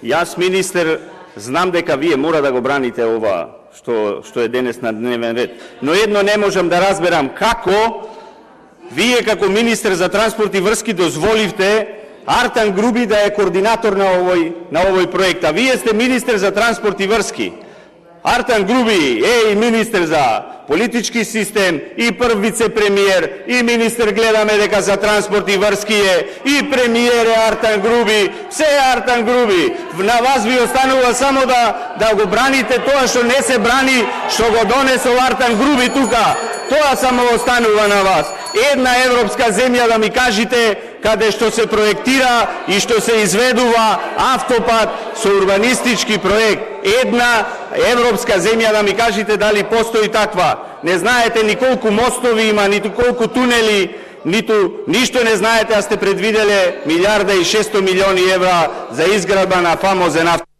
Јас, министер, знам дека вие мора да го браните ова што е денес на дневен ред. Но едно не можам да разберам, како вие како министер за транспорт и врски дозволивте Артан Груби да е координатор на овој проект, а вие сте министер за транспорт и врски. Артан Груби е и министер за политички систем, и прв вице-премиер, и министер гледаме дека за транспорт и врски е, и премиер е Артан Груби, се е Артан Груби. На вас ви останува само да го браните тоа што не се брани, што го донесол Артан Груби тука. Тоа само останува на вас. Една европска земја да ми кажете каде што се проектира и што се изведува автопат со урбанистички проект. Една европска земја да ми кажете дали постои таква. Не знаете ни колку мостови има, ниту колку тунели, ништо не знаете, а сте предвиделе 1,6 милиарди евра за изградба на фамозен автопат.